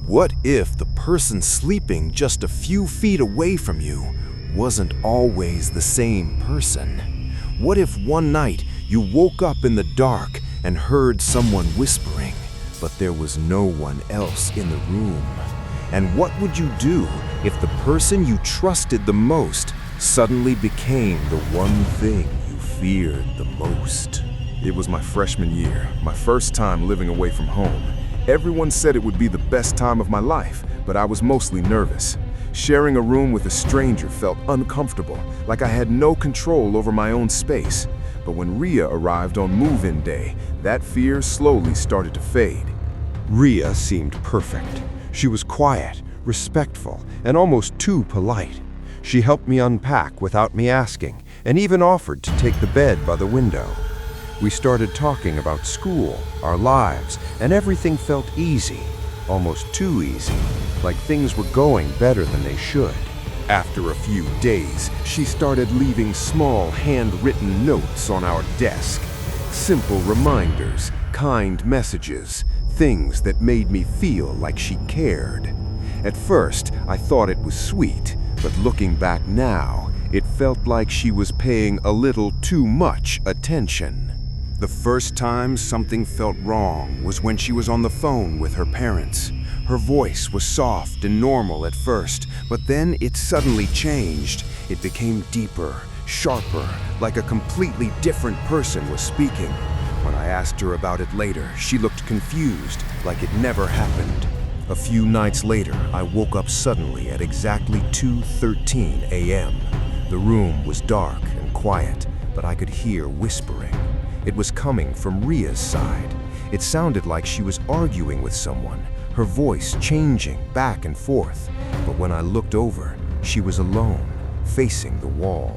What if the person sleeping just a few feet away from you wasn't always the same person? What if one night you woke up in the dark and heard someone whispering, but there was no one else in the room? And what would you do if the person you trusted the most suddenly became the one thing you feared the most? It was my freshman year, my first time living away from home. Everyone said it would be the best time of my life, but I was mostly nervous. Sharing a room with a stranger felt uncomfortable, like I had no control over my own space. But when Ria arrived on move-in day, that fear slowly started to fade. Ria seemed perfect. She was quiet, respectful, and almost too polite. She helped me unpack without me asking, and even offered to take the bed by the window. We started talking about school, our lives, and everything felt easy, almost too easy, like things were going better than they should. After a few days, she started leaving small handwritten notes on our desk. Simple reminders, kind messages, things that made me feel like she cared. At first, I thought it was sweet, but looking back now, it felt like she was paying a little too much attention. The first time something felt wrong was when she was on the phone with her parents. Her voice was soft and normal at first, but then it suddenly changed. It became deeper, sharper, like a completely different person was speaking. When I asked her about it later, she looked confused, like it never happened. A few nights later, I woke up suddenly at exactly 2:13 a.m. The room was dark and quiet, but I could hear whispering. It was coming from Ria's side. It sounded like she was arguing with someone, her voice changing back and forth. But when I looked over, she was alone, facing the wall.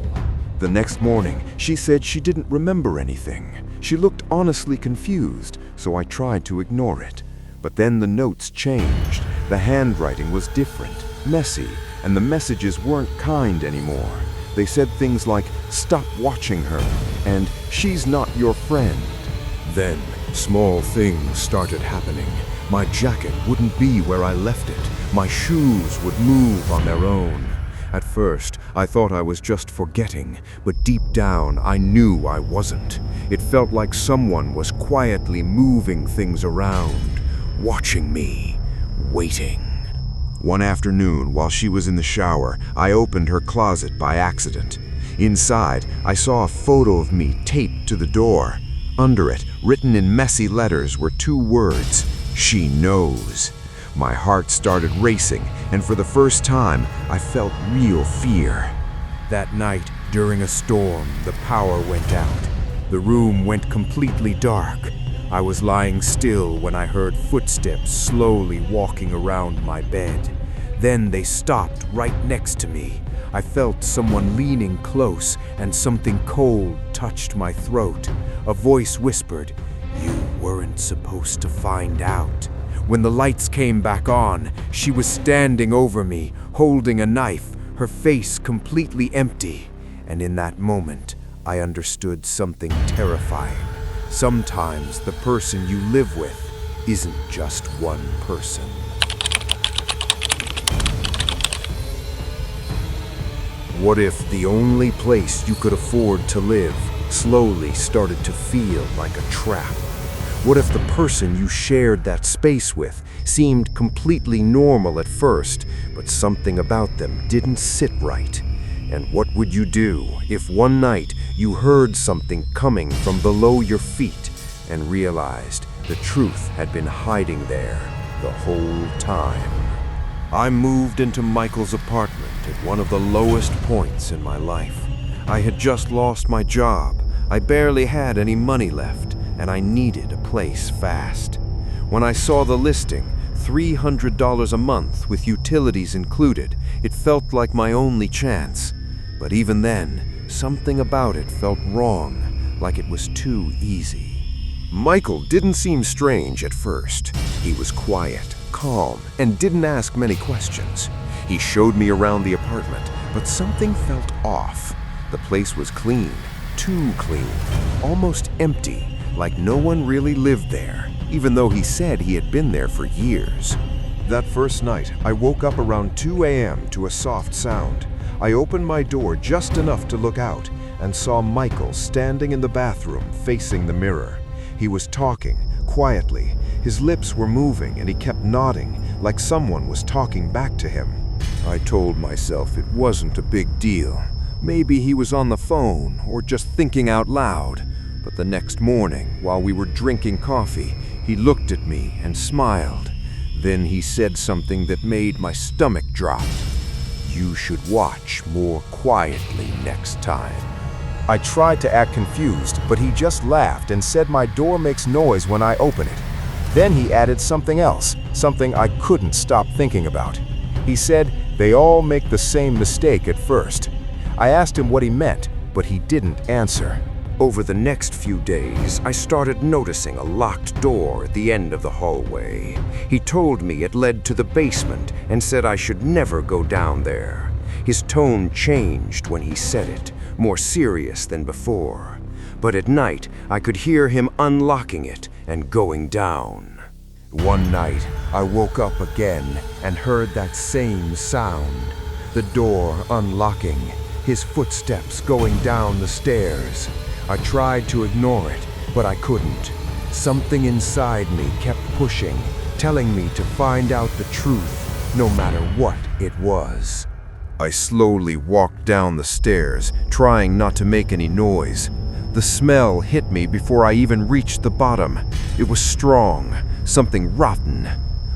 The next morning, she said she didn't remember anything. She looked honestly confused, so I tried to ignore it. But then the notes changed. The handwriting was different, messy, and the messages weren't kind anymore. They said things like, "Stop watching her," and "She's not your friend." Then, small things started happening. My jacket wouldn't be where I left it. My shoes would move on their own. At first, I thought I was just forgetting, but deep down, I knew I wasn't. It felt like someone was quietly moving things around, watching me, waiting. One afternoon, while she was in the shower, I opened her closet by accident. Inside, I saw a photo of me taped to the door. Under it, written in messy letters, were two words: "She knows." My heart started racing, and for the first time, I felt real fear. That night, during a storm, the power went out. The room went completely dark. I was lying still when I heard footsteps slowly walking around my bed. Then they stopped right next to me. I felt someone leaning close, and something cold touched my throat. A voice whispered, "You weren't supposed to find out." When the lights came back on, she was standing over me, holding a knife, her face completely empty. And in that moment, I understood something terrifying. Sometimes the person you live with isn't just one person. What if the only place you could afford to live slowly started to feel like a trap? What if the person you shared that space with seemed completely normal at first, but something about them didn't sit right? And what would you do if one night you heard something coming from below your feet and realized the truth had been hiding there the whole time? I moved into Michael's apartment at one of the lowest points in my life. I had just lost my job. I barely had any money left, and I needed a place fast. When I saw the listing, $300 a month with utilities included, it felt like my only chance. But even then, something about it felt wrong, like it was too easy. Michael didn't seem strange at first. He was quiet, calm, and didn't ask many questions. He showed me around the apartment, but something felt off. The place was clean, too clean, almost empty, like no one really lived there, even though he said he had been there for years. That first night, I woke up around 2 a.m. to a soft sound. I opened my door just enough to look out and saw Michael standing in the bathroom facing the mirror. He was talking, quietly. His lips were moving and he kept nodding, like someone was talking back to him. I told myself it wasn't a big deal. Maybe he was on the phone or just thinking out loud. But the next morning, while we were drinking coffee, he looked at me and smiled. Then he said something that made my stomach drop. "You should watch more quietly next time." I tried to act confused, but he just laughed and said my door makes noise when I open it. Then he added something else, something I couldn't stop thinking about. He said they all make the same mistake at first. I asked him what he meant, but he didn't answer. Over the next few days, I started noticing a locked door at the end of the hallway. He told me it led to the basement and said I should never go down there. His tone changed when he said it, more serious than before. But at night, I could hear him unlocking it and going down. One night, I woke up again and heard that same sound. The door unlocking, his footsteps going down the stairs. I tried to ignore it, but I couldn't. Something inside me kept pushing, telling me to find out the truth, no matter what it was. I slowly walked down the stairs, trying not to make any noise. The smell hit me before I even reached the bottom. It was strong, something rotten.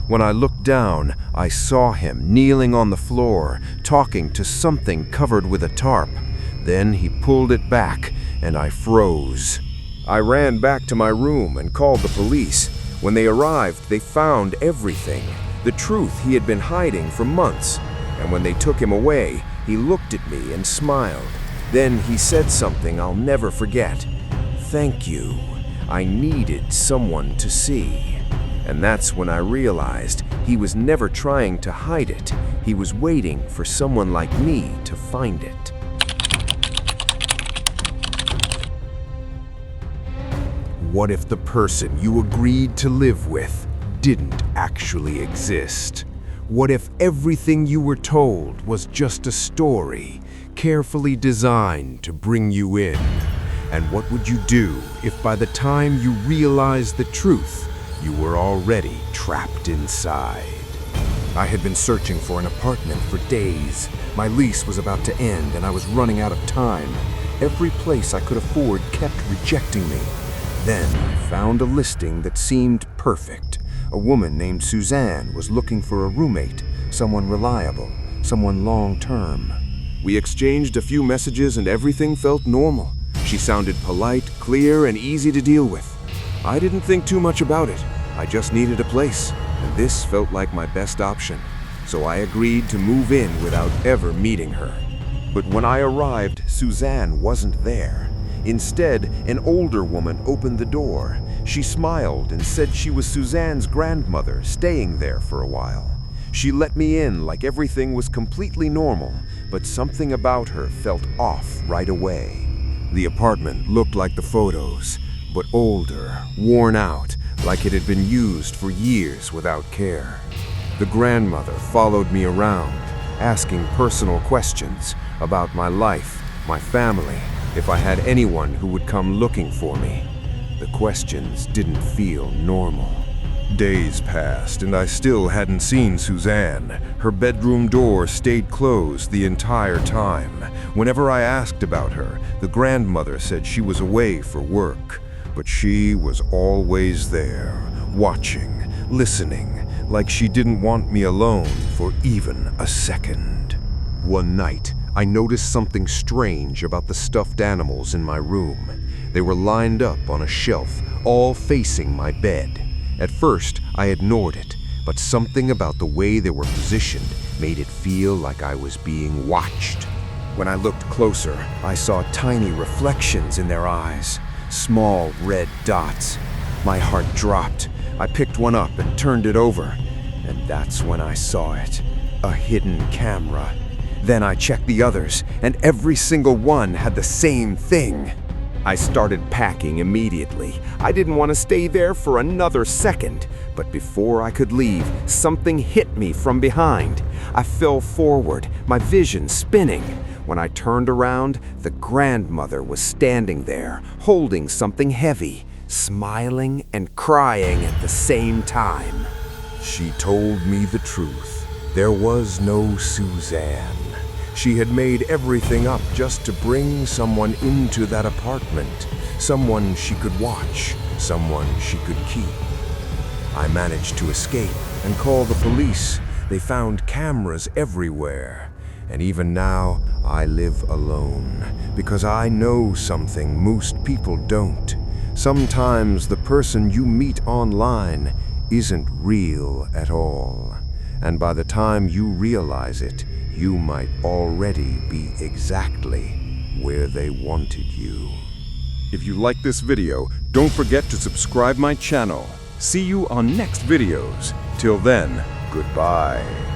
When I looked down, I saw him kneeling on the floor, talking to something covered with a tarp. Then he pulled it back, and I froze. I ran back to my room and called the police. When they arrived, they found everything, the truth he had been hiding for months. And when they took him away, he looked at me and smiled. Then he said something I'll never forget. "Thank you. I needed someone to see." And that's when I realized he was never trying to hide it. He was waiting for someone like me to find it. What if the person you agreed to live with didn't actually exist? What if everything you were told was just a story, carefully designed to bring you in? And what would you do if by the time you realized the truth, you were already trapped inside? I had been searching for an apartment for days. My lease was about to end and I was running out of time. Every place I could afford kept rejecting me. Then I found a listing that seemed perfect. A woman named Suzanne was looking for a roommate, someone reliable, someone long-term. We exchanged a few messages and everything felt normal. She sounded polite, clear, and easy to deal with. I didn't think too much about it. I just needed a place, and this felt like my best option. So I agreed to move in without ever meeting her. But when I arrived, Suzanne wasn't there. Instead, an older woman opened the door. She smiled and said she was Suzanne's grandmother staying there for a while. She let me in like everything was completely normal, but something about her felt off right away. The apartment looked like the photos, but older, worn out, like it had been used for years without care. The grandmother followed me around, asking personal questions about my life, my family, if I had anyone who would come looking for me. The questions didn't feel normal. Days passed and I still hadn't seen Suzanne. Her bedroom door stayed closed the entire time. Whenever I asked about her, the grandmother said she was away for work. But she was always there, watching, listening, like she didn't want me alone for even a second. One night, I noticed something strange about the stuffed animals in my room. They were lined up on a shelf, all facing my bed. At first, I ignored it, but something about the way they were positioned made it feel like I was being watched. When I looked closer, I saw tiny reflections in their eyes, small red dots. My heart dropped. I picked one up and turned it over, and that's when I saw it, a hidden camera. Then I checked the others, and every single one had the same thing. I started packing immediately. I didn't want to stay there for another second. But before I could leave, something hit me from behind. I fell forward, my vision spinning. When I turned around, the grandmother was standing there, holding something heavy, smiling and crying at the same time. She told me the truth. There was no Suzanne. She had made everything up just to bring someone into that apartment. Someone she could watch, someone she could keep. I managed to escape and call the police. They found cameras everywhere. And even now, I live alone because I know something most people don't. Sometimes the person you meet online isn't real at all. And by the time you realize it, you might already be exactly where they wanted you. If you like this video, don't forget to subscribe my channel. See you on next videos. Till then, goodbye.